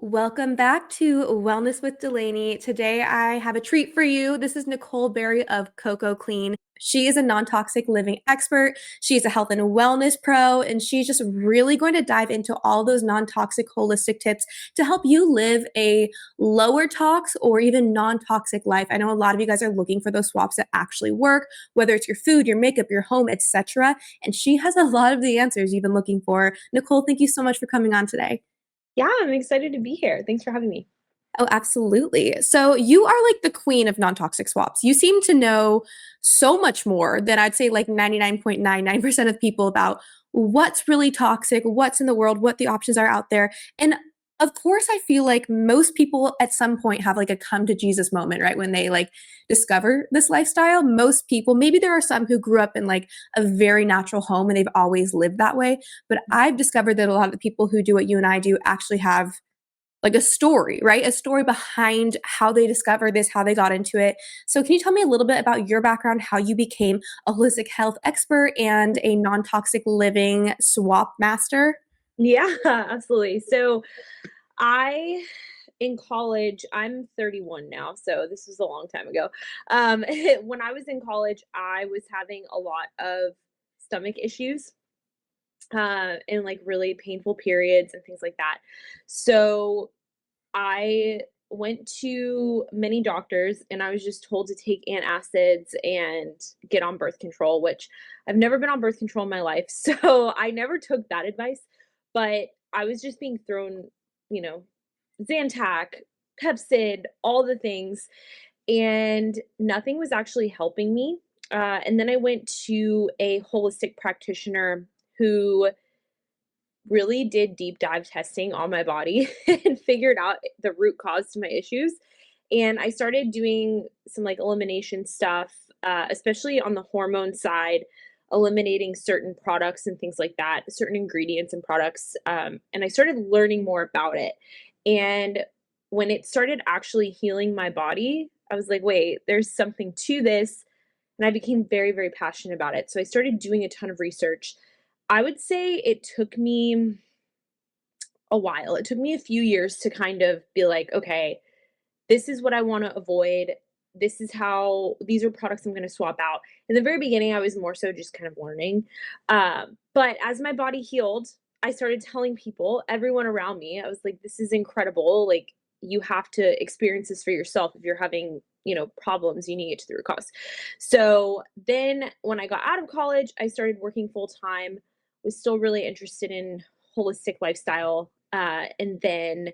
Welcome back to Wellness with Delaney. Today I have a treat for you. This is Nicole Berry of Coco Clean. She is a non-toxic living expert. She's a health and wellness pro, and she's just really going to dive into all those non-toxic holistic tips to help you live a lower tox or even non-toxic life. I know a lot of you guys are looking for those swaps that actually work, whether it's your food, your makeup, your home, etc. And she has a lot of the answers you've been looking for. Nicole, thank you so much for coming on today. Yeah, I'm excited to be here. Thanks for having me. Oh, absolutely. So you are like the queen of non-toxic swaps. You seem to know so much more than I'd say like 99.99% of people about what's really toxic, what's in the world, what the options are out there. And of course, I feel like most people at some point have like a come to Jesus moment, right? When they like discover this lifestyle. Most people, maybe there are some who grew up in like a very natural home and they've always lived that way. But I've discovered that a lot of the people who do what you and I do actually have like a story, right? A story behind how they discovered this, how they got into it. So, can you tell me a little bit about your background, how you became a holistic health expert and a non toxic living swap master? Yeah, absolutely. So I in college, I'm 31 now, so this was a long time ago. When I was in college, I was having a lot of stomach issues, and like really painful periods and things like that. So I went to many doctors and I was just told to take antacids and get on birth control, which I've never been on birth control in my life. So I never took that advice, but I was just being thrown, you know, Zantac, Pepsid, all the things, and nothing was actually helping me. And then I went to a holistic practitioner who really did deep dive testing on my body and figured out the root cause to my issues. And I started doing some like elimination stuff, especially on the hormone side, eliminating certain products and things like that, certain ingredients and products. And I started learning more about it. And when it started actually healing my body, I was like, wait, there's something to this. And I became very, very passionate about it. So I started doing a ton of research. I would say it took me a while. It took me a few years to kind of be like, okay, this is what I want to avoid. This is how these are products I'm going to swap out. In the very beginning, I was more so just kind of learning. But as my body healed, I started telling people, everyone around me, I was like, this is incredible. Like, you have to experience this for yourself. If you're having, problems, you need to get to the root cause. So then when I got out of college, I started working full time, was still really interested in holistic lifestyle. And then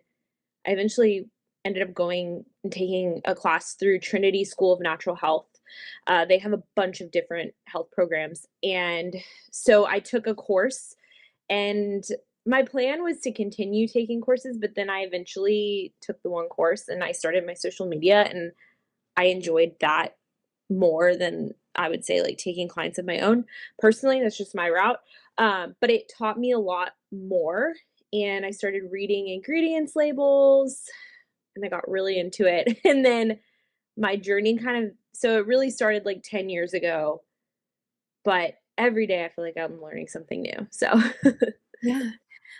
I eventually ended up going and taking a class through Trinity School of Natural Health. They have a bunch of different health programs. And so I took a course, and my plan was to continue taking courses, but then I eventually took the one course and I started my social media, and I enjoyed that more than I would say like taking clients of my own. Personally, that's just my route. But it taught me a lot more. And I started reading ingredients labels and I got really into it. And then my journey so it really started like 10 years ago, but every day I feel like I'm learning something new. So, Yeah.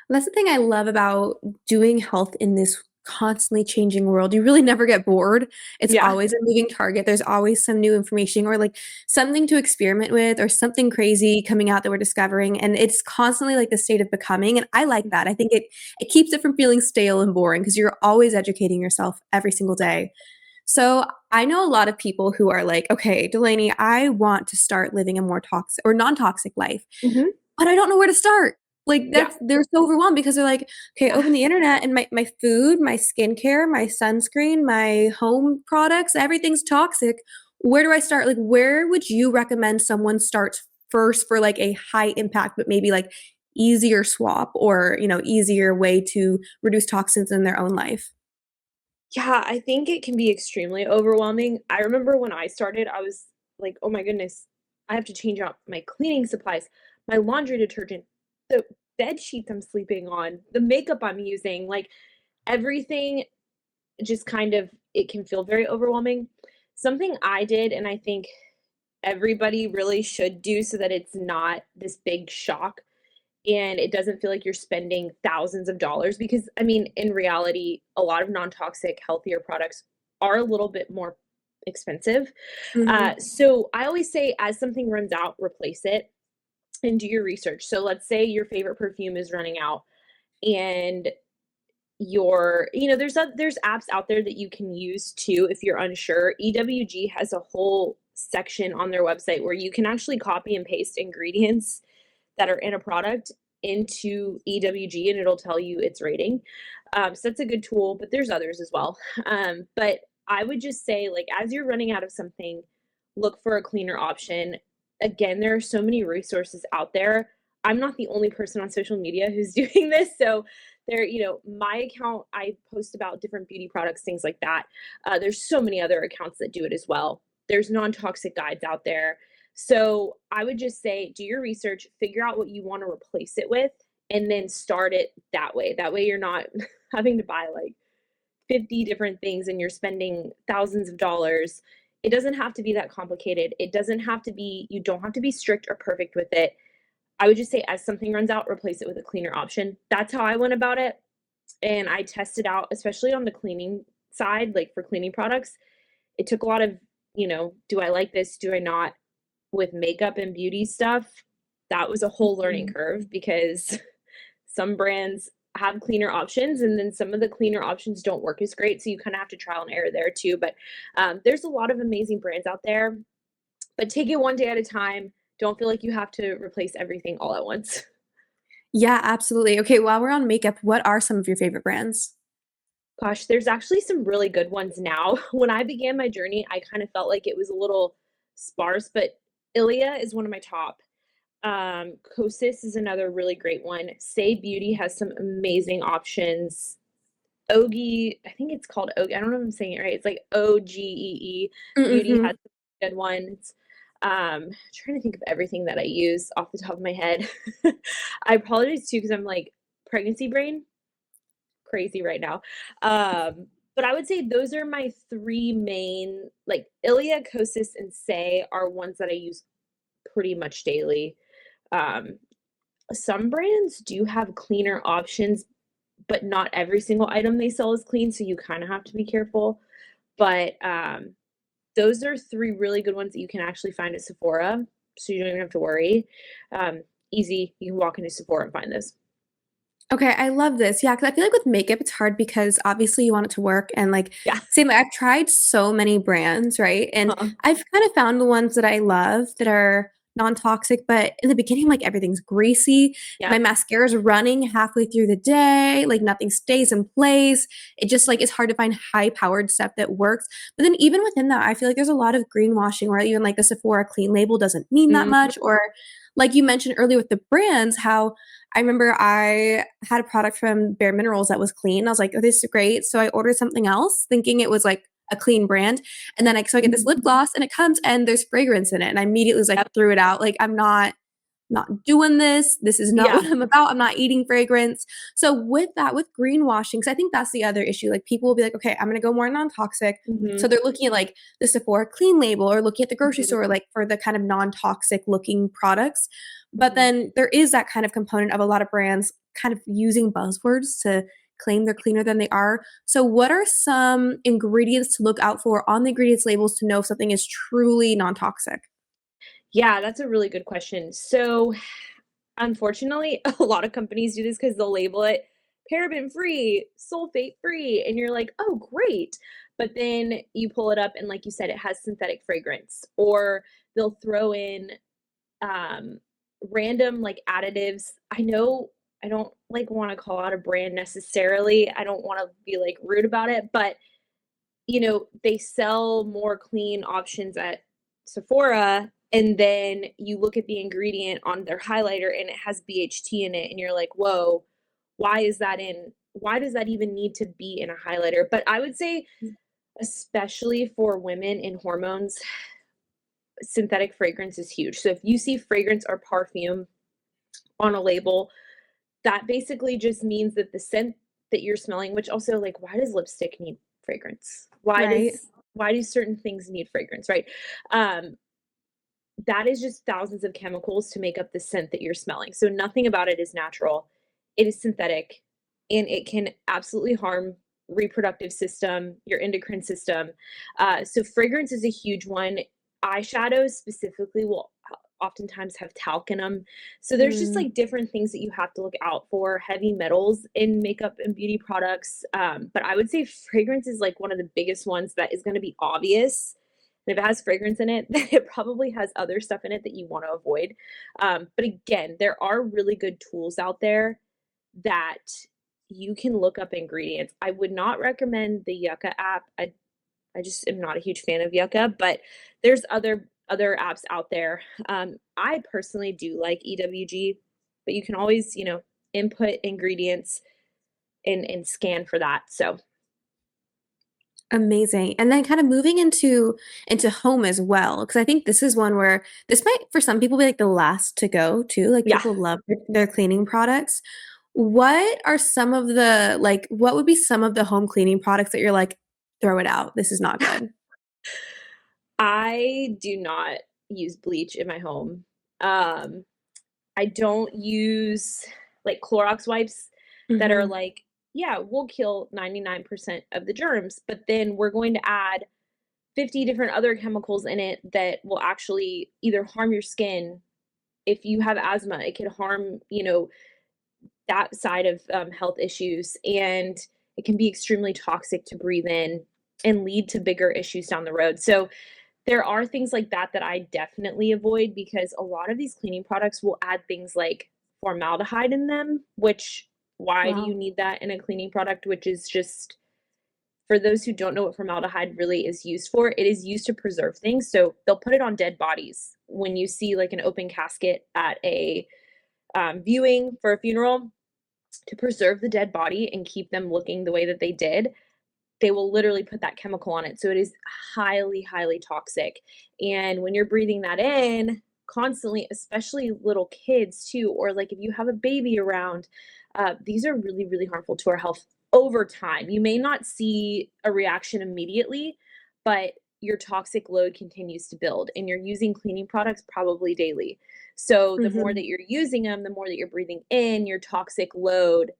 That's the thing I love about doing health in this constantly changing world. You really never get bored. It's yeah. always a moving target. There's always some new information or like something to experiment with or something crazy coming out that we're discovering. And it's constantly like the state of becoming. And I like that. I think it keeps it from feeling stale and boring because you're always educating yourself every single day. So I know a lot of people who are like, okay, Delaney, I want to start living a more toxic or non-toxic life, Hmm. but I don't know where to start. Like Yeah. they're so overwhelmed because they're like, okay, Yeah. open the internet and my food, my skincare, my sunscreen, my home products, everything's toxic. Where do I start? Like, where would you recommend someone starts first for like a high impact, but maybe like easier swap or, easier way to reduce toxins in their own life? Yeah, I think it can be extremely overwhelming. I remember when I started, I was like, "Oh my goodness, I have to change out my cleaning supplies, my laundry detergent, the bed sheets I'm sleeping on, the makeup I'm using." Like everything just kind of it can feel very overwhelming. Something I did, and I think everybody really should do so that it's not this big shock, and it doesn't feel like you're spending thousands of dollars because, I mean, in reality, a lot of non-toxic, healthier products are a little bit more expensive. Mhm. So I always say, as something runs out, replace it and do your research. So let's say your favorite perfume is running out and there's apps out there that you can use too if you're unsure. EWG has a whole section on their website where you can actually copy and paste ingredients that are in a product into EWG and it'll tell you its rating. So that's a good tool, but there's others as well. But I would just say, like, as you're running out of something, look for a cleaner option. Again, there are so many resources out there. I'm not the only person on social media who's doing this. So my account, I post about different beauty products, things like that. There's so many other accounts that do it as well. There's non-toxic guides out there. So I would just say, do your research, figure out what you want to replace it with, and then start it that way. That way you're not having to buy like 50 different things and you're spending thousands of dollars. It doesn't have to be that complicated. You don't have to be strict or perfect with it. I would just say, as something runs out, replace it with a cleaner option. That's how I went about it. And I tested out, especially on the cleaning side, like for cleaning products. It took a lot of, do I like this? Do I not? With makeup and beauty stuff, that was a whole learning Mhm. curve because some brands have cleaner options and then some of the cleaner options don't work as great. So you kind of have to trial and error there too. But there's a lot of amazing brands out there, but take it one day at a time. Don't feel like you have to replace everything all at once. Yeah, absolutely. Okay, while we're on makeup, what are some of your favorite brands? Gosh, there's actually some really good ones now. When I began my journey, I kind of felt like it was a little sparse, but Ilia is one of my top. Kosas is another really great one. Say Beauty has some amazing options. Ogi, I think it's called Ogi. I don't know if I'm saying it right. It's like OGEE. Beauty has Mhm. some good ones. Trying to think of everything that I use off the top of my head. I apologize too because I'm like pregnancy brain crazy right now. But I would say those are my three main, like Ilia, Kosas, and Say are ones that I use pretty much daily. Um, some brands do have cleaner options, but not every single item they sell is clean, so you kind of have to be careful. But those are three really good ones that you can actually find at Sephora, so you don't even have to worry. Easy, you can walk into Sephora and find those. Okay, I love this. Yeah, because I feel like with makeup, it's hard because obviously you want it to work and like Yeah. same, like I've tried so many brands, right? And Uh-huh. I've kind of found the ones that I love that are non-toxic, but in the beginning, like everything's greasy. My Yep. mascara is running halfway through the day, like nothing stays in place. It just like it's hard to find high-powered stuff that works. But then even within that, I feel like there's a lot of greenwashing where even like the Sephora clean label doesn't mean that Mhm. much. Or like you mentioned earlier with the brands, how I remember I had a product from Bare Minerals that was clean. I was like, "Oh, this is great." So I ordered something else thinking it was like a clean brand. And then I get this lip gloss and it comes and there's fragrance in it. And I immediately was like, Yep. threw it out. Like, I'm not doing this. This is not Yeah. what I'm about. I'm not eating fragrance. So with that, with greenwashing, because I think that's the other issue. Like people will be like, okay, I'm gonna go more non-toxic. So Mhm. they're looking at like the Sephora clean label or looking at the grocery Mhm. store like for the kind of non-toxic looking products. But Mhm. then there is that kind of component of a lot of brands kind of using buzzwords to claim they're cleaner than they are. So what are some ingredients to look out for on the ingredients labels to know if something is truly non-toxic? Yeah, that's a really good question. So, unfortunately, a lot of companies do this because they'll label it paraben free, sulfate free, and you're like, oh, great. But then you pull it up, and like you said, it has synthetic fragrance, or they'll throw in um, random like additives. I know I don't like want to call out a brand necessarily. I don't want to be like rude about it, but they sell more clean options at Sephora, and then you look at the ingredient on their highlighter and it has BHT in it, and you're like, whoa, why does that even need to be in a highlighter? But I would say, especially for women in hormones, synthetic fragrance is huge. So if you see fragrance or perfume on a label, that basically just means that the scent that you're smelling, which also, like, why does lipstick need fragrance? Right. Why do certain things need fragrance, right? Um, that is just thousands of chemicals to make up the scent that you're smelling. So nothing about it is natural. It is synthetic and it can absolutely harm reproductive system, your endocrine system. So fragrance is a huge one. Eyeshadows specifically will oftentimes have talc in them. So there's just Mm, like different things that you have to look out for, heavy metals in makeup and beauty products. But I would say fragrance is like one of the biggest ones that is going to be obvious. And if it has fragrance in it, then it probably has other stuff in it that you want to avoid. But again, there are really good tools out there that you can look up ingredients. I would not recommend the Yucca app. I just am not a huge fan of Yucca, but there's other apps out there. I personally do like EWG, but you can always, input ingredients and scan for that. So amazing. And then kind of moving into home as well, because I think this is one where this might for some people be like the last to go too. Like yeah, people love their cleaning products. What are some of the like what would be some of the home cleaning products that you're like, throw it out. This is not good. I do not use bleach in my home. Um, I don't use like Clorox wipes that are Hmm. like, yeah, we'll kill 99% of the germs, but then we're going to add 50 different other chemicals in it that will actually either harm your skin. If you have asthma, it could harm, that side of health issues. And it can be extremely toxic to breathe in and lead to bigger issues down the road. So there are things like that that I definitely avoid because a lot of these cleaning products will add things like formaldehyde in them, which why do you Wow. need that in a cleaning product? Which is just for those who don't know what formaldehyde really is used for, it is used to preserve things. So they'll put it on dead bodies. When you see like an open casket at a viewing for a funeral, to preserve the dead body and keep them looking the way that they did, they will literally put that chemical on it. So it is highly, highly toxic. And when you're breathing that in constantly, especially little kids too, or like if you have a baby around, these are really, really harmful to our health over time. You may not see a reaction immediately, but your toxic load continues to build and you're using cleaning products probably daily. So the more Hmm. that you're using them, the more that you're breathing in your toxic load,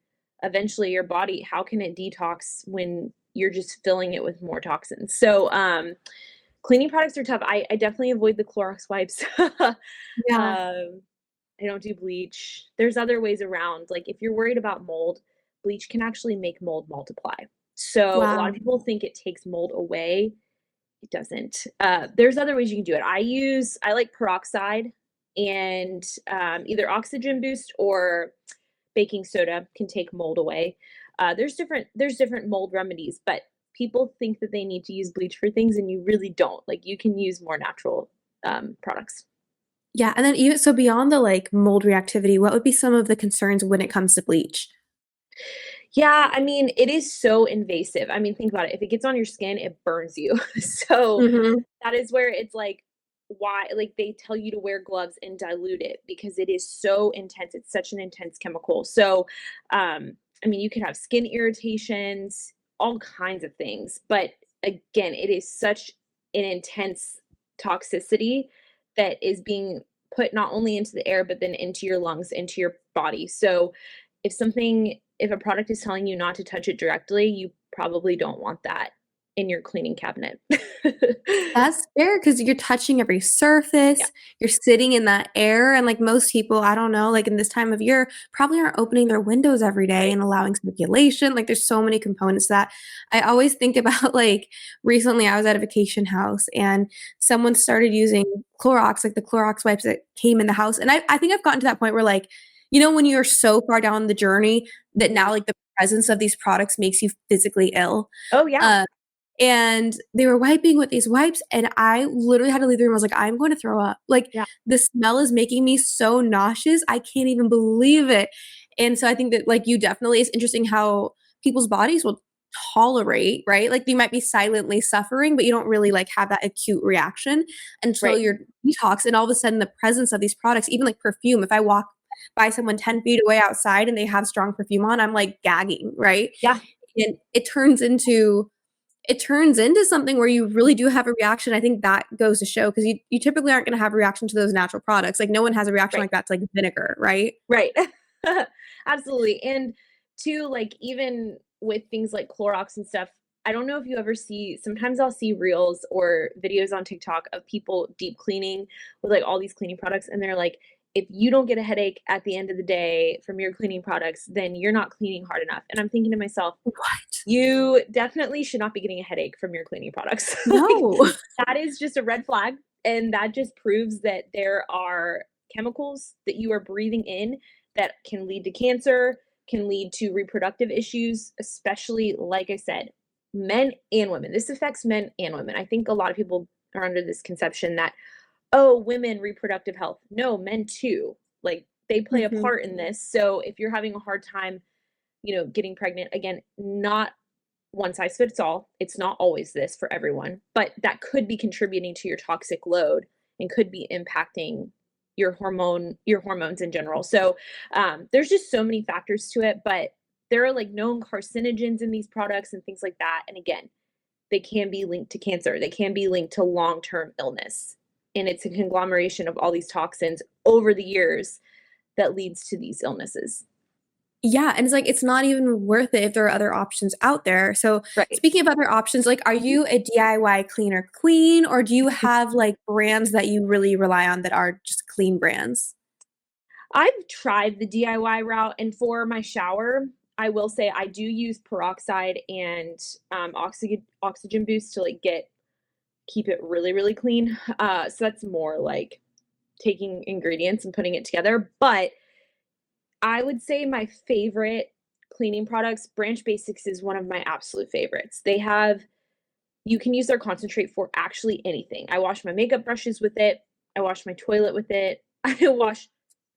eventually your body, how can it detox when you're just filling it with more toxins? So cleaning products are tough. I definitely avoid the Clorox wipes. Yeah. I don't do bleach. There's other ways around. Like if you're worried about mold, bleach can actually make mold multiply. So a lot of Wow. people think it takes mold away. It doesn't. There's other ways you can do it. I like peroxide and either oxygen boost or baking soda can take mold away. There's different mold remedies, but people think that they need to use bleach for things, and you really don't. Like you can use more natural products. Yeah, and then even so beyond the like mold reactivity, what would be some of the concerns when it comes to bleach? Yeah, I mean, it is so invasive. I mean, think about it. If it gets on your skin, it burns you. So Hmm. that is where it's like, why, like, they tell you to wear gloves and dilute it because it is so intense. It's such an intense chemical. So, I mean, you can have skin irritations, all kinds of things. But again, it is such an intense toxicity that is being put not only into the air, but then into your lungs, into your body. So, if a product is telling you not to touch it directly, you probably don't want that in your cleaning cabinet. That's fair because you're touching every Yeah, surface, you're sitting in that air, and like most people, I don't know, like in this time of year, probably aren't opening their windows every day right. and allowing circulation. Like there's so many components to that. I always think about like recently I was at a vacation house and someone started using Clorox, like the Clorox wipes that came in the house. And I think I've gotten to that point where like, when you're so far down the journey that Mhm. now like the presence of these products makes you physically ill. Oh, yeah. Uh, and they were wiping with these wipes, and I literally had to leave the room. I was like, "I'm going to throw up." Like, Yeah, the smell is making me so nauseous, I can't even believe it. And so I think that, like you definitely it's interesting how people's bodies will tolerate, right? Like, you might be silently suffering, but you don't really, like, have that acute reaction until right. you're detoxed, and all of a sudden, the presence of these products, even, like, perfume, if I walk by someone 10 feet away outside and they have strong perfume on, I'm, like, gagging, right? Yeah, And it turns into it turns into something where you really do have a reaction. I think that goes to show because you typically aren't going to have a reaction to those natural products. Like no one has a reaction Right. like that to like vinegar, right? Right. Absolutely. And two, like even with things like Clorox and stuff, I don't know if you ever see, sometimes I'll see reels or videos on TikTok of people deep cleaning with like all these cleaning products and they're like, if you don't get a headache at the end of the day from your cleaning products, then you're not cleaning hard enough. And I'm thinking to myself, What? you definitely should not be getting a headache from your cleaning products. Like No. that is just a red flag. And that just proves that there are chemicals that you are breathing in that can lead to cancer, can lead to reproductive issues, especially, like I said, men and women. This affects men and women. I think a lot of people are under this conception that, oh, women reproductive health. No, men too. Like they play a Mhm. part in this. So if you're having a hard time, getting pregnant, again, not one size fits all. It's not always this for everyone, but that could be contributing to your toxic load and could be impacting your hormones in general. So there's just so many factors to it, but there are like known carcinogens in these products and things like that. And again, they can be linked to cancer. They can be linked to long-term illness. And it's a conglomeration of all these toxins over the years that leads to these illnesses. Yeah, and it's like it's not even worth it if there are other options out there. So, Right. speaking of other options, like, are Mhm. you a DIY cleaner queen, or do you have, like, brands that you really rely on that are just clean brands? I've tried the DIY route, and for my shower, I will say I do use peroxide and oxygen boost to like get keep it really really clean. So that's more like taking ingredients and putting it together. But I would say my favorite cleaning products, Branch Basics is one of my absolute favorites. You can use their concentrate for actually anything. I wash my makeup brushes with it. I wash my toilet with it. I wash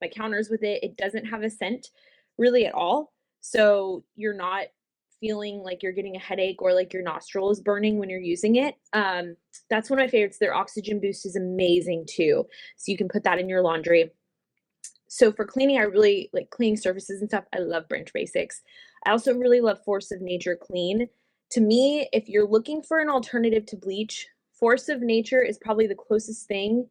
my counters with it. It doesn't have a scent really at all. So you're not feeling like you're getting a headache or like your nostril is burning when you're using it. That's one of my favorites. Their oxygen boost is amazing too. So you can put that in your laundry. So for cleaning, I really like cleaning surfaces and stuff. I love Branch Basics. I also really love Force of Nature Clean. To me, if you're looking for an alternative to bleach, Force of Nature is probably the closest thing,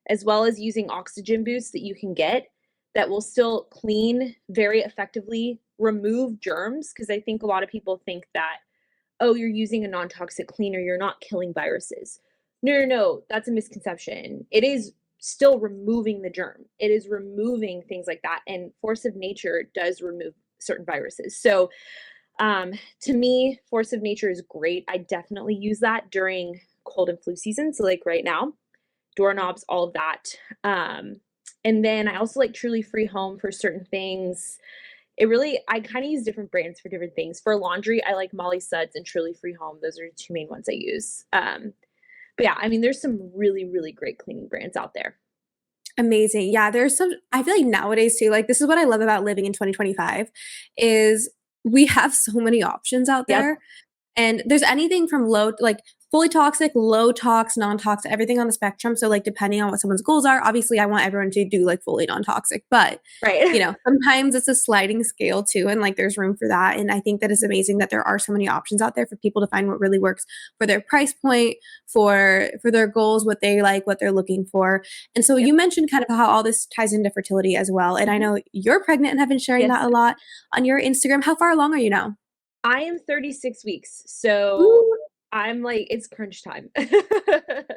as well as using oxygen boost that you can get that will still clean very effectively, remove germs. Because I think a lot of people think that, oh, you're using a non toxic cleaner, you're not killing viruses. No, no, no, that's a misconception. It is still removing the germ, it is removing things like that. And Force of Nature does remove certain viruses. So, to me, Force of Nature is great. I definitely use that during cold and flu season. So, like right now, doorknobs, all of that. Um, and then I also like Truly Free Home for certain things. I kind of use different brands for different things. For laundry, I like Molly Suds and Truly Free Home. Those are the two main ones I use. But yeah, I mean, there's some really, really great cleaning brands out there. Amazing. Yeah, there's some I feel like nowadays too, like, this is what I love about living in 2025, is we have so many options out Yep. there. And there's anything from low like, fully toxic, low tox, non-toxic, everything on the spectrum, so, like, depending on what someone's goals are, obviously, I want everyone to do, like, fully non-toxic, but, Right. sometimes it's a sliding scale too, and, like, there's room for that, and I think that it's amazing that there are so many options out there for people to find what really works for their price point, for their goals, what they like, what they're looking for, and so Yep. you mentioned kind of how all this ties into fertility as well, and I Mhm. know you're pregnant and have been sharing Yes. that a lot on your Instagram. How far along are you now? I am 36 weeks. So Ooh. I'm like, it's crunch time.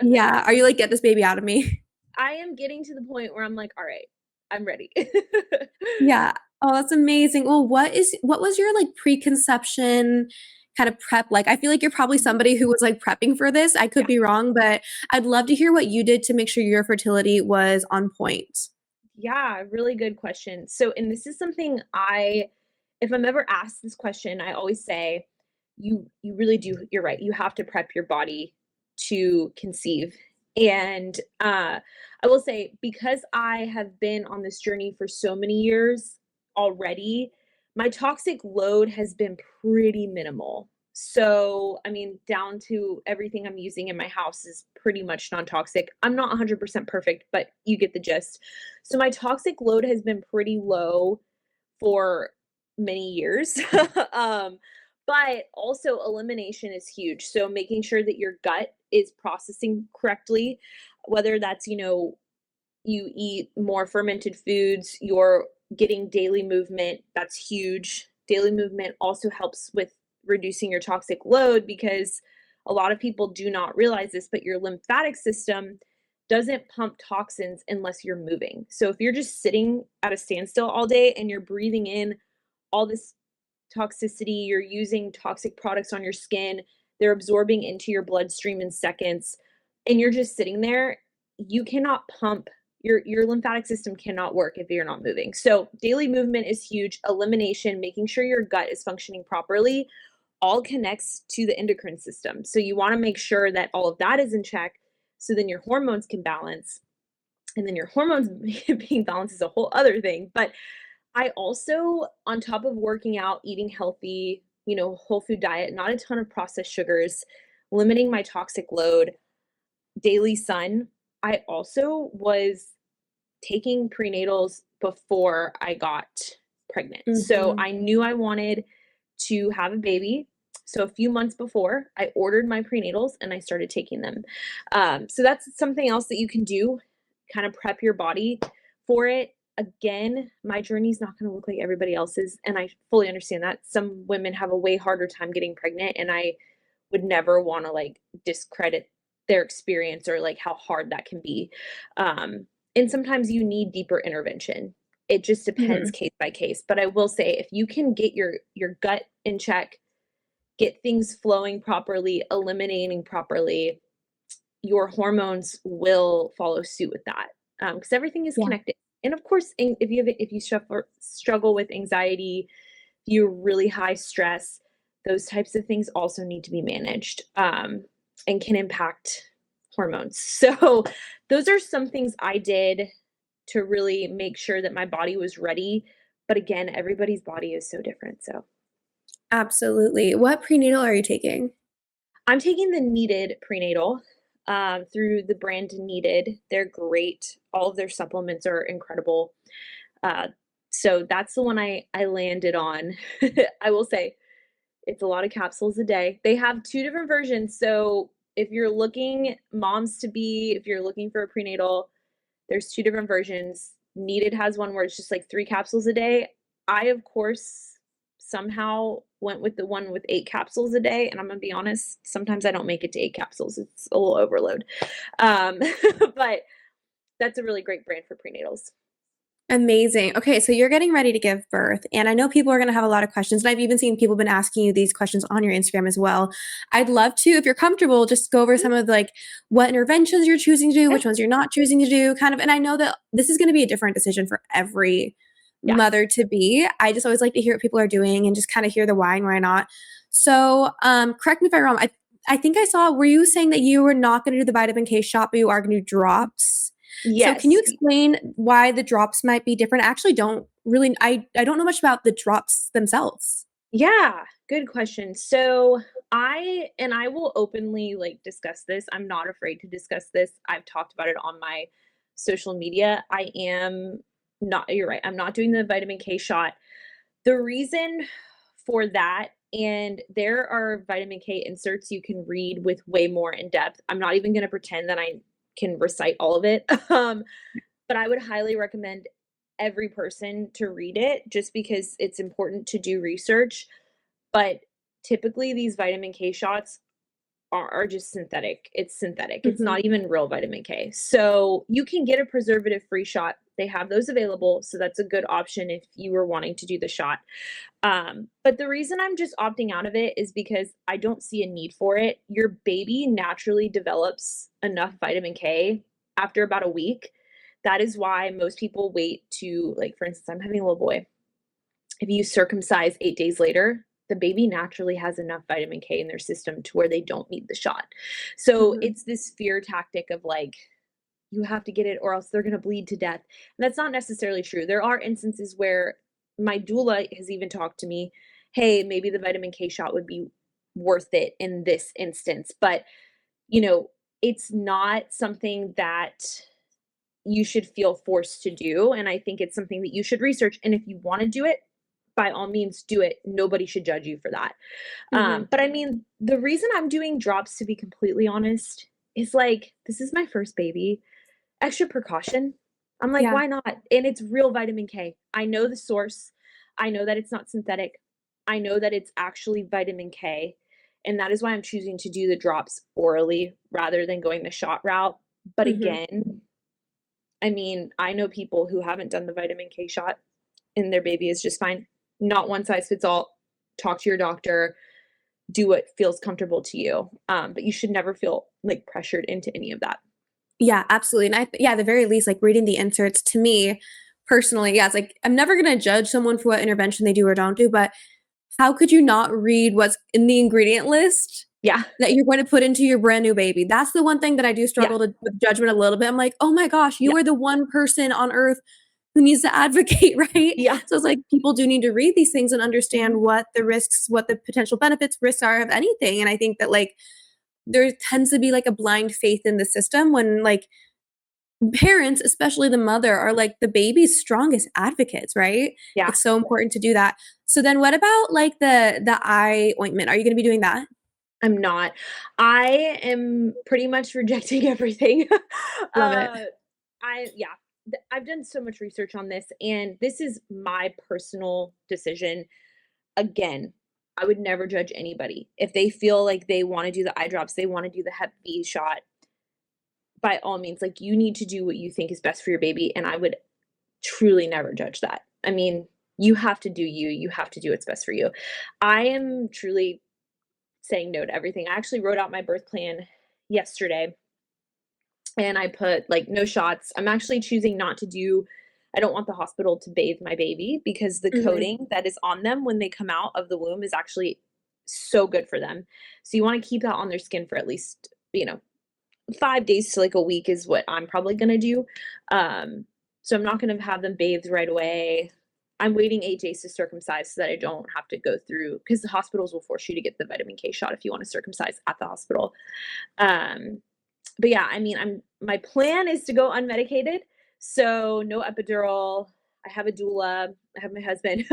Yeah, are you like, "Get this baby out of me?" I am getting to the point where I'm like, all right, I'm ready. Yeah. Oh, that's amazing. Well, what was your, like, preconception kind of prep like? I feel like you're probably Mhm. somebody who was, like, prepping for this. I could Yeah. be wrong, but I'd love to hear what you did to make sure your fertility was on point. Yeah, really good question. So, and this is something if I'm ever asked this question, I always say, you really do, you're right. You have to prep your body to conceive. And I will say, because I have been on this journey for so many years already, my toxic load has been pretty minimal. So, I mean, down to everything I'm using in my house is pretty much non toxic. I'm not 100% perfect, but you get the gist. So my toxic load has been pretty low for many years. um, But also elimination is huge. So making sure that your gut is processing correctly, whether that's, you eat more fermented foods, you're getting daily movement, that's huge. Daily movement also helps with reducing your toxic load because a lot of people do not realize this, but your lymphatic system doesn't pump toxins unless you're moving. So if you're just sitting at a standstill all day and you're breathing in all this toxicity, you're using toxic products on your skin, they're absorbing into your bloodstream in seconds, and you're just sitting there, you cannot pump your lymphatic system cannot work if you're not moving. So daily movement is huge. Elimination, making sure your gut is functioning properly, all connects to the endocrine system. So you want to make sure that all of that is in check so then your hormones can balance. And then your hormones being balanced is a whole other thing. But I also, on top of working out, eating healthy, whole food diet, not a ton of processed sugars, limiting my toxic load, daily sun, I also was taking prenatals before I got pregnant. So Mhm. I knew I wanted to have a baby. So a few months before, I ordered my prenatals and I started taking them. So that's something else that you can do, kind of prep your body for it. Again, my journey is not going to look like everybody else's, and I fully understand that. Some women have a way harder time getting pregnant, and I would never want to like discredit their experience or like how hard that can be. And sometimes you need deeper intervention. It just depends Mhm. case by case. But I will say if you can get your gut in check, get things flowing properly, eliminating properly, your hormones will follow suit with that. Because everything is Yeah. connected. And of course, if you struggle with anxiety, if you're really high stress, those types of things also need to be managed, and can impact hormones. So those are some things I did to really make sure that my body was ready. But again, everybody's body is so different. So Absolutely. What prenatal are you taking? I'm taking the Needed prenatal, through the brand Needed. They're great. All of their supplements are incredible. Uh, so that's the one I landed on. I will say it's a lot of capsules a day. They have two different versions. So if you're looking moms to be, if you're looking for a prenatal, there's two different versions. Needed has one where it's just like 3 capsules a day. I, of course, somehow went with the one with 8 capsules a day. And I'm going to be honest, sometimes I don't make it to 8 capsules. It's a little overload. Um, but that's a really great brand for prenatals. Amazing. Okay, so you're getting ready to give birth, and I know people are going to have a lot of questions, and I've even seen people been asking you these questions on your Instagram as well. I'd love to, if you're comfortable, just go over some of like what interventions you're choosing to do, Yeah. which ones you're not choosing to do, kind of. And I know that this is going to be a different decision for every Yeah. mother to be. I just always like to hear what people are doing and just kind of hear the why and why not. So, correct me if I'm wrong. I think I saw. Were you saying that you were not going to do the vitamin K shot, but you are going to do drops? So can you Yes. explain why the drops might be different? I actually don't really I don't know much about the drops themselves. Yeah, good question. So I will openly like discuss this. I'm not afraid to discuss this. I've talked about it on my social media. I am not, you're right. I'm not doing the vitamin K shot. The reason for that, and there are vitamin K inserts you can read with way more in depth. I'm not even going to pretend that I can recite all of it. But I would highly recommend every person to read it just because it's important to do research. But typically, these vitamin K shots are just synthetic. It's synthetic. It's Mhm. not even real vitamin K. So you can get a preservative free shot. They have those available. So that's a good option if you were wanting to do the shot. But the reason I'm just opting out of it is because I don't see a need for it. Your baby naturally develops enough vitamin K after about a week. That is why most people wait to, like, for instance, I'm having a little boy. If you circumcise 8 days later, the baby naturally has enough vitamin K in their system to where they don't need the shot. So Mhm. it's this fear tactic of like, you have to get it or else they're going to bleed to death. And that's not necessarily true. There are instances where my doula has even talked to me, hey, maybe the vitamin K shot would be worth it in this instance. But, you know, it's not something that you should feel forced to do. And I think it's something that you should research. And if you want to do it, by all means do it. Nobody should judge you for that. Mhm. But I mean, the reason I'm doing drops, to be completely honest, is like, this is my first baby. Extra precaution. I'm like, Yeah. why not? And it's real vitamin K. I know the source. I know that it's not synthetic. I know that it's actually vitamin K. And that is why I'm choosing to do the drops orally rather than going the shot route. But Mhm. again, I mean, I know people who haven't done the vitamin K shot and their baby is just fine. Not one size fits all. Talk to your doctor, do what feels comfortable to you. But you should never feel like pressured into any of that. Yeah, absolutely. And yeah, at the very least, like reading the inserts to me personally, yeah, it's like I'm never going to judge someone for what intervention they do or don't do, but how could you not read what's in the ingredient list Yeah. that you're going to put into your brand new baby? That's the one thing that I do Yeah. struggle with judgment a little bit. I'm like, oh my gosh, you Yeah. are the one person on earth who needs to advocate, right? Yeah. So it's like people do need to read these things and understand Mhm. what the risks, what the potential benefits, risks are of anything. And I think that like there tends to be like a blind faith in the system when like parents, especially the mother, are like the baby's strongest advocates, right? Yeah. It's so important to do that. So then what about like the eye ointment? Are you going to be doing that? I'm not. I am pretty much rejecting everything. Love it. uh, yeah, I've done so much research on this, and this is my personal decision. Again, I would never judge anybody. If they feel like they want to do the eye drops, they want to do the Hep B shot, by all means, like you need to do what you think is best for your baby. And I would truly never judge that. I mean, you have to do you, you have to do what's best for you. I am truly saying no to everything. I actually wrote out my birth plan yesterday and I put like no shots. I'm actually choosing not to do, I don't want the hospital to bathe my baby because the Mhm. coating that is on them when they come out of the womb is actually so good for them. So you want to keep that on their skin for at least, 5 days to like a week is what I'm probably going to do. Um, so I'm not going to have them bathed right away. I'm waiting 8 days to circumcise so that I don't have to go through because the hospitals will force you to get the vitamin K shot if you want to circumcise at the hospital. Um, but yeah, I mean, my plan is to go unmedicated, so no epidural. I have a doula. I have my husband.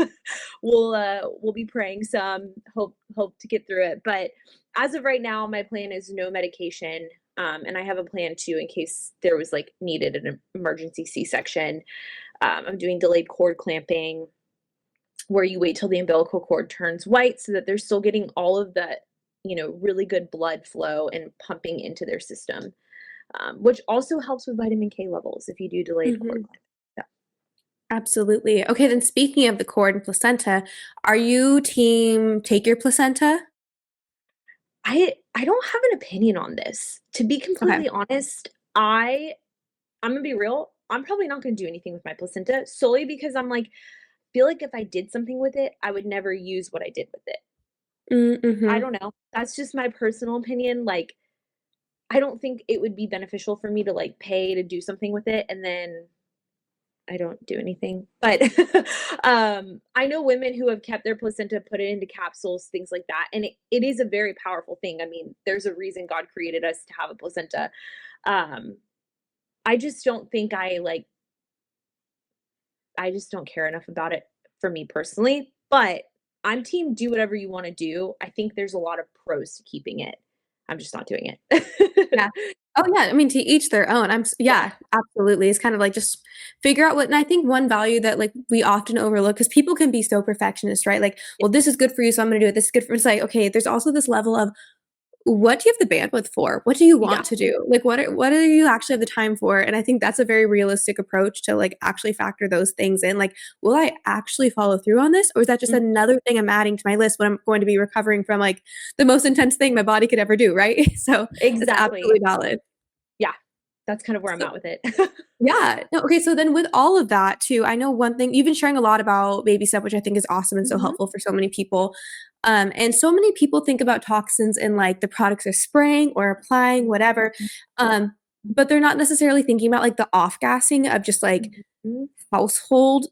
We'll be praying some. Hope to get through it. But as of right now, my plan is no medication. And I have a plan too in case there was like needed an emergency C-section. I'm doing delayed cord clamping, where you wait till the umbilical cord turns white so that they're still getting all of the, really good blood flow and pumping into their system, which also helps with vitamin K levels if you do delayed cord Mhm. clamping. Yeah. Absolutely. Okay, then speaking of the cord and placenta, are you team take your placenta? I don't have an opinion on this. To be Okay. completely honest, I'm gonna be real. I'm probably not gonna do anything with my placenta solely because I'm like, feel like if I did something with it, I would never use what I did with it. I Mhm. don't know. That's just my personal opinion. Like, I don't think it would be beneficial for me to like pay to do something with it and then I don't do anything. But I know women who have kept their placenta, put it into capsules, things like that. And it is a very powerful thing. I mean, there's a reason God created us to have a placenta. Um, I just don't think I just don't care enough about it for me personally. But I'm team do whatever you want to do. I think there's a lot of pros to keeping it. I'm just not doing Yeah. it. Oh, yeah, I mean, to each their own. Yeah. Yeah, absolutely. It's kind of like just figure out what and I think one value that, like, we often overlook because people can be so perfectionist, right? Like, Yeah. "Well, this is good for you, so I'm gonna do it. This is good for" it's like, okay, there's also this level of what do you have the bandwidth for? What do you Yeah. want to do? Like, what do you actually have the time for? And I think that's a very realistic approach to, like, actually factor those things in. Like, will I actually follow through on this, or is that just Mhm. another thing I'm adding to my list when I'm going to be recovering from, like, the most intense thing my body could ever do, right? So, it's Exactly. absolutely valid. Yeah. That's kind of where I'm So at with it. yeah. No, okay, so then with all of that too, I know one thing you've been sharing a lot about baby stuff, which I think is awesome and so Mhm. helpful for so many people. And so many people think about toxins in like the products they're spraying or applying, whatever. Um, but they're not necessarily thinking about like the off gassing of just like Mhm. household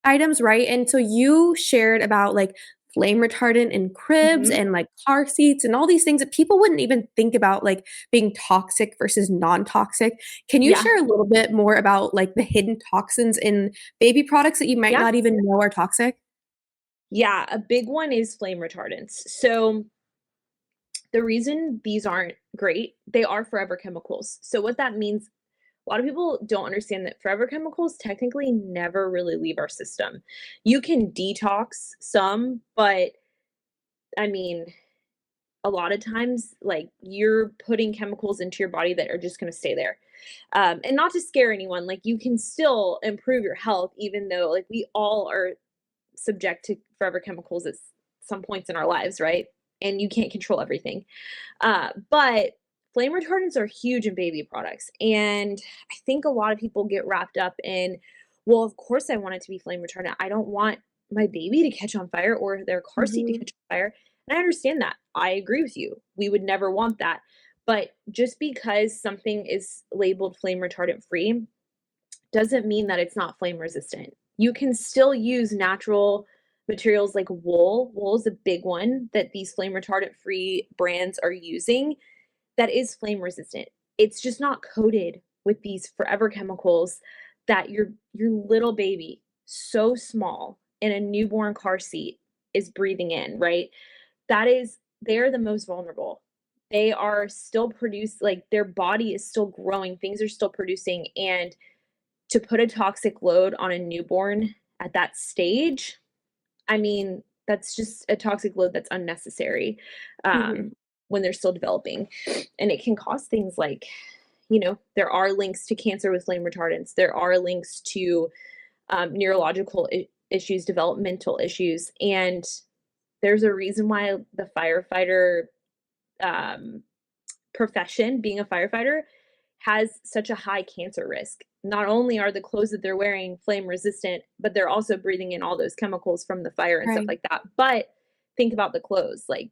items, right? And so you shared about like flame retardant in cribs Mhm. and like car seats and all these things that people wouldn't even think about like being toxic versus non-toxic. Can you Yeah. share a little bit more about like the hidden toxins in baby products that you might Yeah. not even know are toxic? Yeah, a big one is flame retardants. So the reason these aren't great, they are forever chemicals. So what that means, a lot of people don't understand that forever chemicals technically never really leave our system. You can detox some, but I mean, a lot of times, like, you're putting chemicals into your body that are just going to stay there. And not to scare anyone, like, you can still improve your health, even though, like, we all are subject to forever chemicals at some points in our lives, right? And you can't control everything. But flame retardants are huge in baby products. And I think a lot of people get wrapped up in, well, of course I want it to be flame retardant. I don't want my baby to catch on fire or their car seat to Mhm. catch on fire. And I understand that. I agree with you. We would never want that. But just because something is labeled flame retardant free doesn't mean that it's not flame resistant. You can still use natural materials like wool. Wool is a big one that these flame retardant free brands are using that is flame resistant. It's just not coated with these forever chemicals that your little baby, so small in a newborn car seat, is breathing in, right? That is, they're the most vulnerable. They are still like their body is still growing, things are still producing, and to put a toxic load on a newborn at that stage, I mean, that's just a toxic load that's unnecessary, Mhm. when they're still developing. And it can cause things like, there are links to cancer with flame retardants. There are links to neurological issues, developmental issues. And there's a reason why the firefighter um, profession, being a firefighter, has such a high cancer risk. Not only are the clothes that they're wearing flame resistant, but they're also breathing in all those chemicals from the fire and stuff Right. like that. But think about the clothes. Like,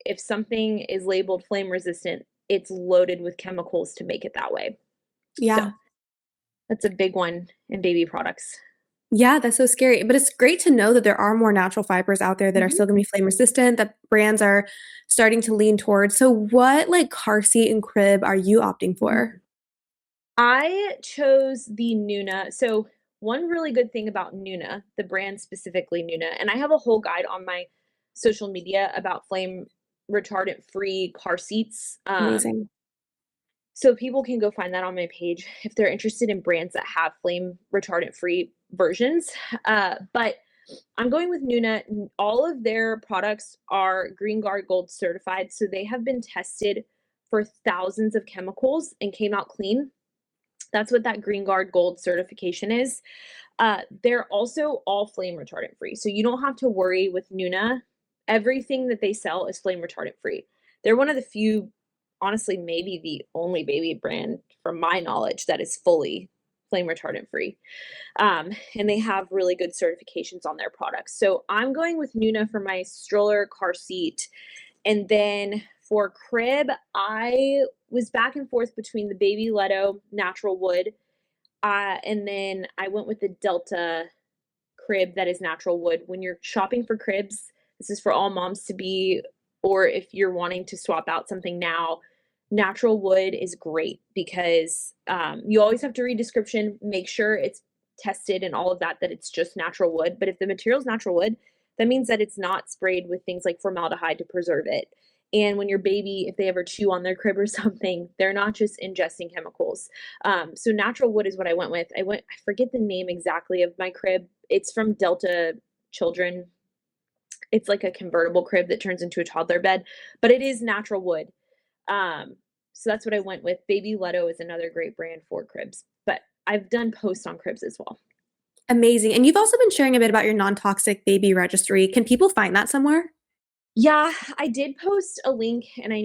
if something is labeled flame resistant, it's loaded with chemicals to make it that way. So Yeah. that's a big one in baby products. Yeah, that's so scary. But it's great to know that there are more natural fibers out there that are Mhm. still gonna be flame resistant, that brands are starting to lean towards. So what, like, car seat and crib are you opting for? Mhm. I chose the Nuna. So, one really good thing about Nuna, the brand specifically Nuna, and I have a whole guide on my social media about flame retardant free car seats. Amazing. So people can go find that on my page if they're interested in brands that have flame retardant free versions. But I'm going with Nuna. All of their products are Green Guard Gold certified, so they have been tested for thousands of chemicals and came out clean. That's what that Green Guard Gold certification is. They're also all flame retardant free, so you don't have to worry with Nuna. Everything that they sell is flame retardant free. They're one of the few, honestly, maybe the only baby brand from my knowledge that is fully flame retardant free. And they have really good certifications on their products. So I'm going with Nuna for my stroller car seat. And then for crib, I was back and forth between the Baby Leto natural wood, and then I went with the Delta crib that is natural wood. When you're shopping for cribs, this is for all moms to be, or if you're wanting to swap out something now, natural wood is great because you always have to read description, make sure it's tested and all of that, that it's just natural wood. But if the material is natural wood, that means that it's not sprayed with things like formaldehyde to preserve it. And when your baby, if they ever chew on their crib or something, they're not just ingesting chemicals. So natural wood is what I went with. I forget the name exactly of my crib. It's from Delta Children. It's like a convertible crib that turns into a toddler bed, but it is natural wood. Um, so that's what I went with. Baby Leto is another great brand for cribs, but I've done posts on cribs as well. Amazing. And you've also been sharing a bit about your non-toxic baby registry. Can people find that somewhere? Yeah, I did post a link and I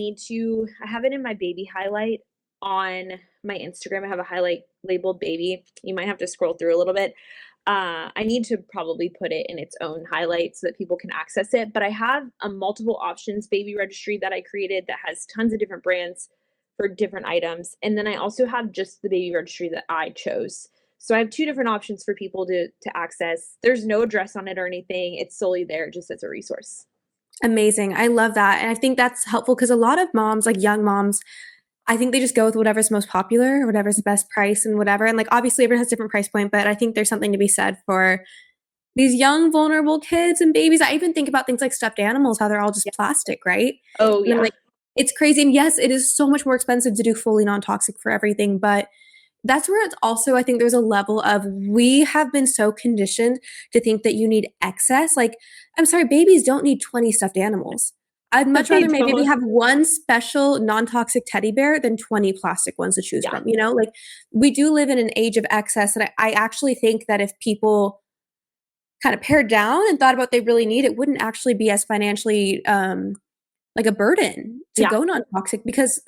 have it in my baby highlight on my Instagram. I have a highlight labeled baby. You might have to scroll through a little bit. I need to probably put it in its own highlight so that people can access it. But I have a multiple options baby registry that I created that has tons of different brands for different items. And then I also have just the baby registry that I chose. So I have two different options for people to access. There's no address on it or anything. It's solely there just as a resource. Amazing. I love that. And I think that's helpful because a lot of moms, like young moms, I think they just go with whatever's most popular, whatever's the best price and whatever. And like obviously everyone has a different price point, but I think there's something to be said for these young, vulnerable kids and babies. I even think about things like stuffed animals, how they're all just Yeah. plastic, right? Oh, And I'm yeah. like, it's crazy. And yes, it is so much more expensive to do fully non-toxic for everything, but that's where it's also, I think there's a level of we have been so conditioned to think that you need excess. Like, I'm sorry, babies don't need 20 stuffed animals. I'd much They rather my baby don't. have one special non-toxic teddy bear than 20 plastic ones to choose Yeah. from. Like we do live in an age of excess. And I actually think that if people kind of pared down and thought about what they really need, it wouldn't actually be as financially like a burden to Yeah. go non-toxic because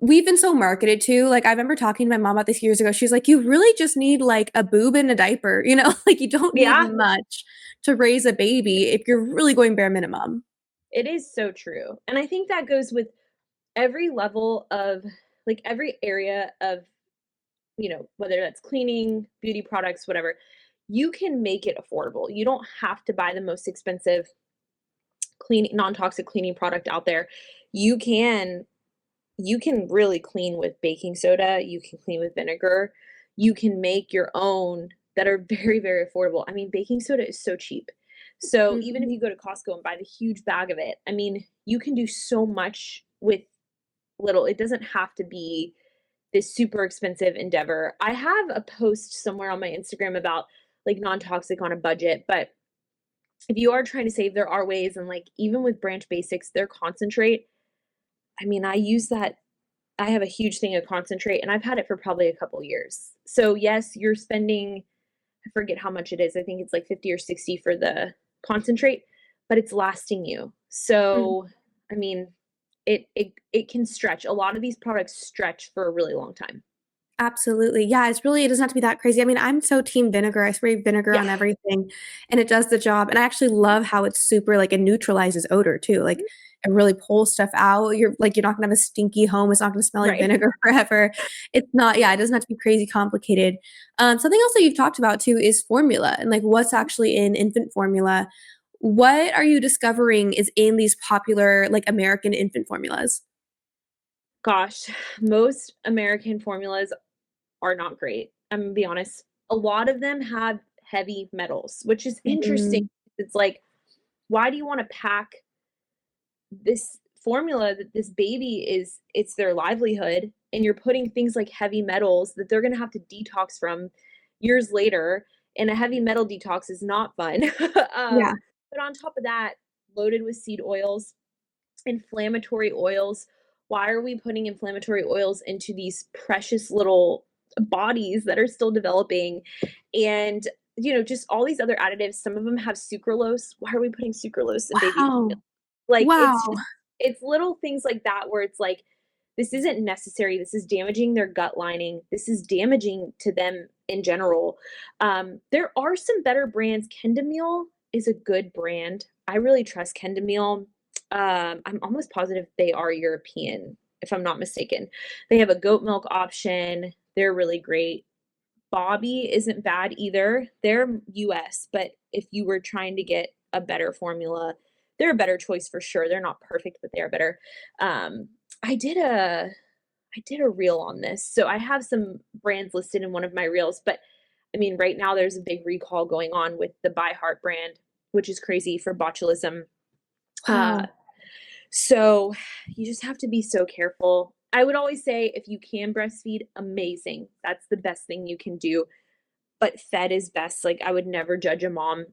we've been so marketed to. Like I remember talking to my mom about this years ago. She's like, you really just need like a boob and a diaper, like you don't need Yeah. much to raise a baby if you're really going bare minimum. It is so true. And I think that goes with every level of like every area of, whether that's cleaning, beauty products, whatever, you can make it affordable. You don't have to buy the most expensive cleaning non-toxic cleaning product out there. You can you can really clean with baking soda, you can clean with vinegar. You can make your own that are very, very affordable. I mean, baking soda is so cheap. So even if Mhm. you go to Costco and buy the huge bag of it, I mean, you can do so much with little. It doesn't have to be this super expensive endeavor. I have a post somewhere on my Instagram about like non-toxic on a budget, but if you are trying to save, there are ways. And like even with Branch Basics, their concentrate, I mean, I use that. I have a huge thing of concentrate and I've had it for probably a couple years. So yes, you're spending, I forget how much it is. I think it's like 50 or 60 for the concentrate, but it's lasting you. Mhm. So, I mean, it can stretch. A lot of these products stretch for a really long time. Absolutely. Yeah, it doesn't have to be that crazy. I mean, I'm so team vinegar. I spray vinegar Yeah. on everything and it does the job. And I actually love how it's super like it neutralizes odor too. Like it really pulls stuff out. You're not gonna have a stinky home. It's not gonna smell like Right. vinegar forever. It's not, yeah, it doesn't have to be crazy complicated. Something else that you've talked about too is formula and like what's actually in infant formula. What are you discovering is in these popular like American infant formulas? Gosh, most American formulas are not great. I'm gonna be honest. A lot of them have heavy metals, which is interesting. Mhm. It's like, why do you want to pack this formula that this baby is it's their livelihood and you're putting things like heavy metals that they're going to have to detox from years later, and a heavy metal detox is not fun. Yeah. But on top of that, loaded with seed oils, inflammatory oils. Why are we putting inflammatory oils into these precious little bodies that are still developing? And just all these other additives. Some of them have sucralose. Why are we putting sucralose in baby Wow. formula? Like, Wow. it's little things like that where it's like, this isn't necessary. This is damaging their gut lining. This is damaging to them in general. There are some better brands. Kendamil is a good brand. I really trust Kendamil. I'm almost positive they are European, if I'm not mistaken. They have a goat milk option. They're really great. Bobby isn't bad either. They're US, but if you were trying to get a better formula, they're a better choice for sure. They're not perfect, but they are better. Um, I did a I did a reel on this. So I have some brands listed in one of my reels, but I mean, right now there's a big recall going on with the By Heart brand, which is crazy for botulism. Uh, Wow. so you just have to be so careful. I would always say if you can breastfeed, amazing. That's the best thing you can do, but fed is best. Like, I would never judge a mom.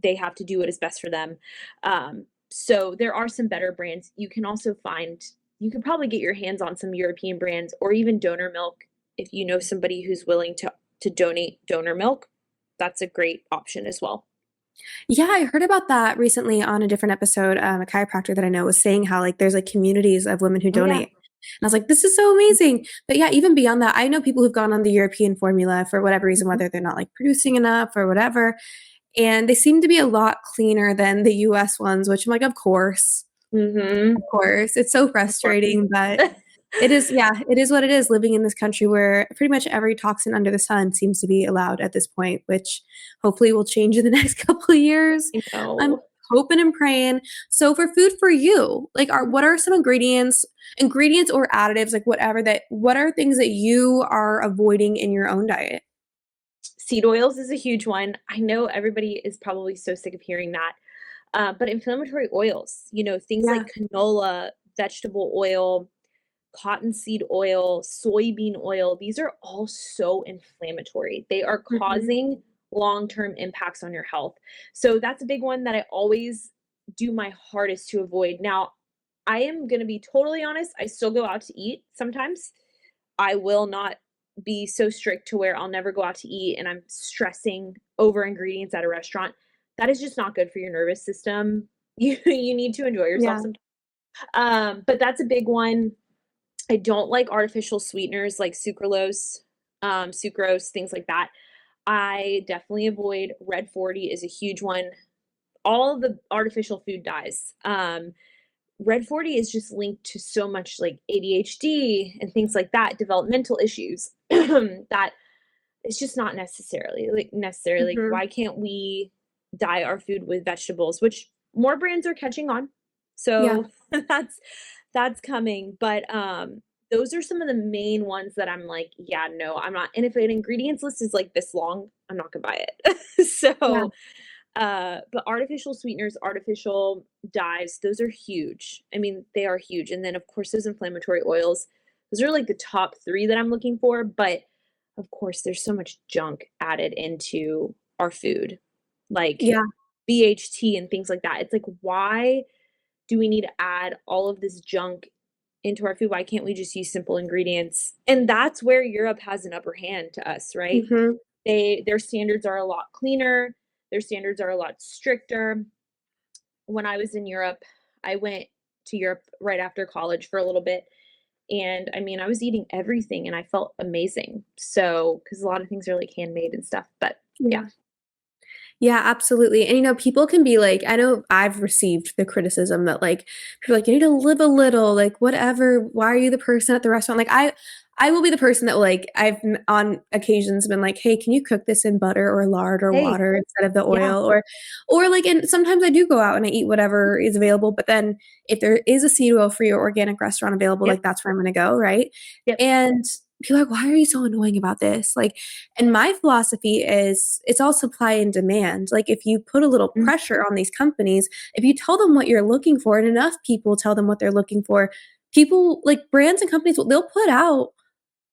They have to do what is best for them. So there are some better brands. You can also find, you could probably get your hands on some European brands or even donor milk if you know somebody who's willing to donate donor milk. That's a great option as well. Yeah, I heard about that recently on a different episode. A chiropractor that I know was saying how like there's like communities of women who Oh yeah. donate. And I was like, this is so amazing. But yeah, even beyond that, I know people who've gone on the European formula for whatever reason, Mhm. whether they're not like producing enough or whatever. And they seem to be a lot cleaner than the US ones, which I'm like, of course. Of Mhm. course. It's so Of course. frustrating, but it is, yeah, it is what it is living in this country where pretty much every toxin under the sun seems to be allowed at this point, which hopefully will change in the next couple of years. I I'm know. hoping and praying. So for food for you, like are Mhm. what are some ingredients or additives, like whatever that what are things that you are avoiding in your own diet? Seed oils is a huge one. I know everybody is probably so sick of hearing that. But inflammatory oils, things Yeah. like canola, vegetable oil, cottonseed oil, soybean oil, these are all so inflammatory. They are Mhm. causing long-term impacts on your health. So that's a big one that I always do my hardest to avoid. Now, I am going to be totally honest, I still go out to eat sometimes. I will not be so strict to where I'll never go out to eat and I'm stressing over ingredients at a restaurant. That is just not good for your nervous system. You need to enjoy yourself Yeah. sometimes. But that's a big one. I don't like artificial sweeteners like sucralose, things like that. I definitely avoid red 40 is a huge one. All the artificial food dyes. Red 40 is just linked to so much like ADHD and things like that, developmental issues that it's just not necessarily like Mhm. why can't we dye our food with vegetables, which more brands are catching on. Yeah. So that's coming. But those are some of the main ones that I'm like, yeah, no, I'm not. And if an ingredients list is like this long, I'm not gonna buy it. Yeah. So but artificial sweeteners, artificial dyes, those are huge. I mean, they are huge. And then, of course, those inflammatory oils, those are like the top three that I'm looking for. But of course, there's so much junk added into our food, like Yeah. BHT and things like that. It's like, why do we need to add all of this junk into our food? Why can't we just use simple ingredients? And that's where Europe has an upper hand to us, right? Mhm. Their standards are a lot cleaner, their standards are a lot stricter. When I was in Europe, I went to Europe right after college for a little bit, and I mean, I was eating everything and I felt amazing. So, because a lot of things are like handmade and stuff, but yeah. Yeah. Yeah, absolutely. And people can be like, I know I've received the criticism that like people are like, you need to live a little, like whatever. Why are you the person at the restaurant? Like I will be the person that like on occasions been like, hey, can you cook this in butter or lard or Hey, water instead of the yeah. oil? Or like and sometimes I do go out and I eat whatever is available, but then if there is a seed oil free or organic restaurant available, Yep, like that's where I'm gonna go, right? yep. And people are like, why are you so annoying about this? Like and my philosophy is it's all supply and demand. Like if you put a little Mhm. pressure on these companies, if you tell them what you're looking for and enough people tell them what they're looking for, people like brands and companies they'll put out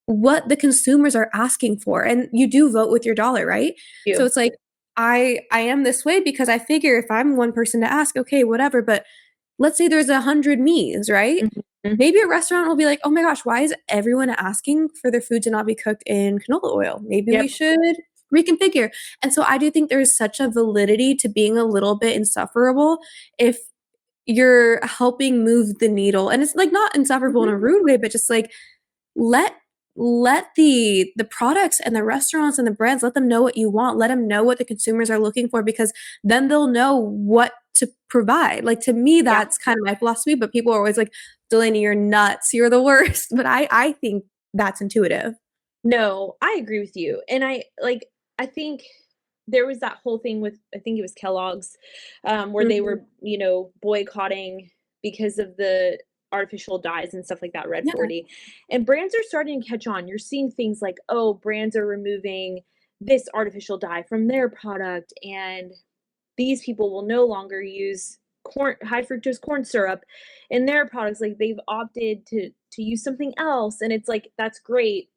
what the consumers are asking for. And you do vote with your dollar, right? So You. it's like I am this way because I figure if I'm one person to ask, okay, whatever, but let's say there's 100 me's, right? Mhm. Maybe a restaurant will be like, "Oh my gosh, why is everyone asking for their food to not be cooked in canola oil? Maybe we Yep. should reconfigure." And so I do think there's such a validity to being a little bit insufferable if you're helping move the needle. And it's like not insufferable in Mhm. a rude way, but just like let let the products and the restaurants and the brands let them know what you want. Let them know what the consumers are looking for because then they'll know what to provide. Like to me, Yeah. that's kind of my philosophy. But people are always like, Delaney, you're nuts. You're the worst. But I think that's intuitive. No, I agree with you. And I think there was that whole thing with I think it was Kellogg's, where they Mhm. were, boycotting because of the artificial dyes and stuff like that, Red Yeah. 40. And brands are starting to catch on. You're seeing things like, oh, brands are removing this artificial dye from their product, and these people will no longer use high fructose corn syrup in their products. Like they've opted to use something else. And it's like, that's great,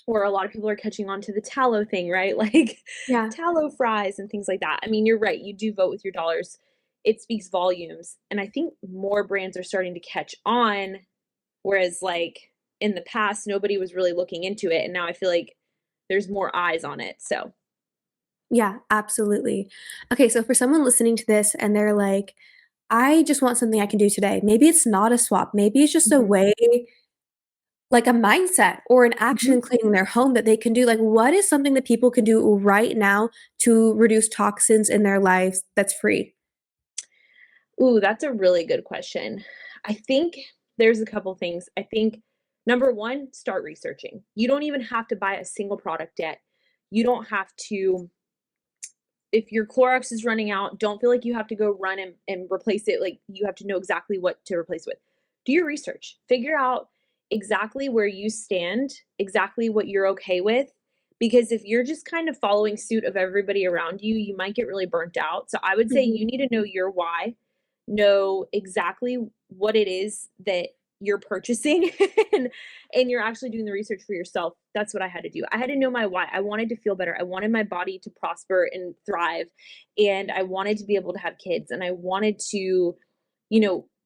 or a lot of people are catching on to the tallow thing, right? Like Yeah. tallow fries and things like that. I mean, you're right. You do vote with your dollars. It speaks volumes. And I think more brands are starting to catch on, whereas like in the past, nobody was really looking into it. And now I feel like there's more eyes on it. So, Yeah, absolutely. Okay, so for someone listening to this and they're like, I just want something I can do today. Maybe it's not a swap. Maybe it's just a mhm, way like a mindset or an action mhm. in cleaning their home that they can do? Like, what is something that people can do right now to reduce toxins in their lives that's free? Ooh, that's a really good question. I think there's a couple things. I think number one, start researching. You don't even have to buy a single product yet. You don't have to, if your Clorox is running out, don't feel like you have to go run and replace it. Like you have to know exactly what to replace with. Do your research, figure out exactly where you stand, exactly what you're okay with, because if you're just kind of following suit of everybody around you, you might get really burnt out. So I would say Mhm. you need to know your why, know exactly what it is that you're purchasing and you're actually doing the research for yourself. That's what I had to do. I had to know my why. I wanted to feel better. I wanted my body to prosper and thrive, and I wanted to be able to have kids, and I wanted to,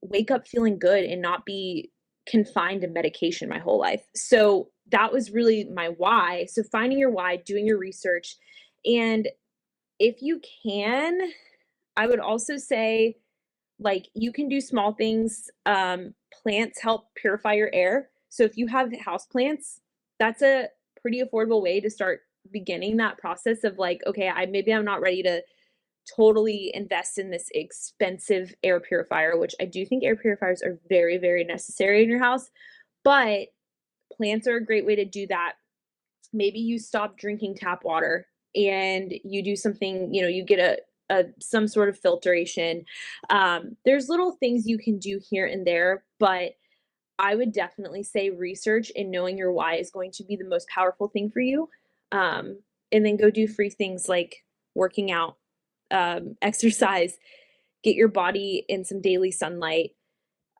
wake up feeling good and not be confined to medication my whole life. So that was really my why. So finding your why, doing your research, and if you can, I would also say, like, you can do small things. Plants help purify your air. So if you have house plants, that's a pretty affordable way to start beginning that process of like, okay, I'm not ready to totally invest in this expensive air purifier, which I do think air purifiers are very, very necessary in your house. But plants are a great way to do that. Maybe you stop drinking tap water and you do something, you get a some sort of filtration. There's little things you can do here and there, but I would definitely say research and knowing your why is going to be the most powerful thing for you. Um, and then go do free things like working out, exercise, get your body in some daily sunlight,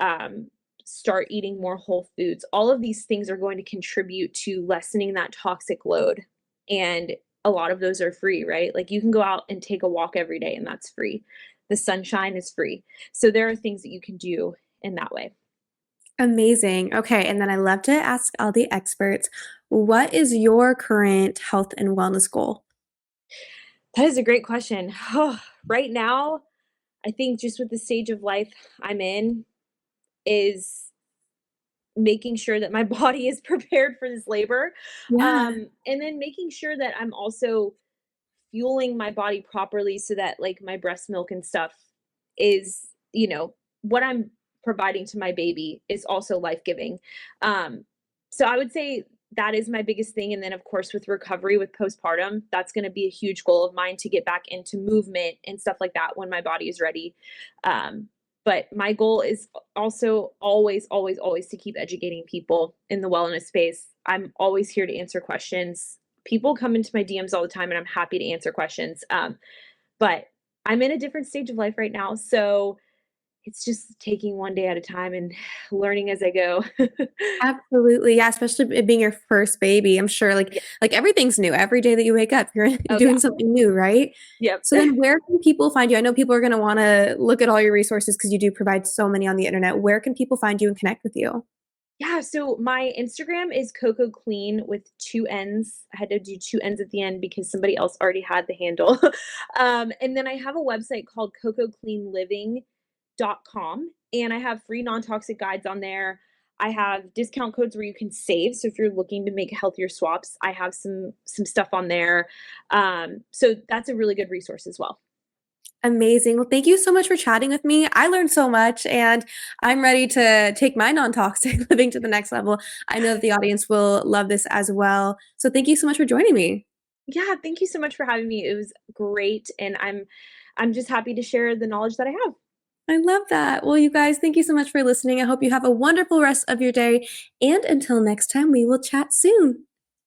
um, start eating more whole foods. All of these things are going to contribute to lessening that toxic load. And a lot of those are free, right? Like you can go out and take a walk every day, and that's free. The sunshine is free. So there are things that you can do in that way. Amazing. Okay, and then I love to ask all the experts, what is your current health and wellness goal? That is a great question. Right now, I think just with the stage of life I'm in, is making sure that my body is prepared for this labor. Yeah. And then making sure that I'm also fueling my body properly so that like my breast milk and stuff is, what I'm providing to my baby is also life-giving. Um, so I would say that is my biggest thing. And then of course with recovery with postpartum, that's going to be a huge goal of mine to get back into movement and stuff like that when my body is ready. Um, but my goal is also always, always, always to keep educating people in the wellness space. I'm always here to answer questions. People come into my DMs all the time and I'm happy to answer questions. But I'm in a different stage of life right now. So it's just taking one day at a time and learning as I go. Absolutely, yeah, especially it being your first baby, I'm sure, Yeah. like, everything's new, every day that you wake up, you're Oh, doing yeah. something new, right? Yep. So then where can people find you? I know people are gonna wanna look at all your resources because you do provide so many on the internet. Where can people find you and connect with you? Yeah, so my Instagram is Coco Clean with 2 N's. I had to do 2 N's at the end because somebody else already had the handle. And then I have a website called cococleanliving.com, and I have free non-toxic guides on there. I have discount codes where you can save, so if you're looking to make healthier swaps, I have some stuff on there. So that's a really good resource as well. Amazing. Well, thank you so much for chatting with me. I learned so much, and I'm ready to take my non-toxic living to the next level. I know that the audience will love this as well. So thank you so much for joining me. Yeah, thank you so much for having me. It was great, and I'm just happy to share the knowledge that I have. I love that. Well, you guys, thank you so much for listening. I hope you have a wonderful rest of your day. And until next time, we will chat soon.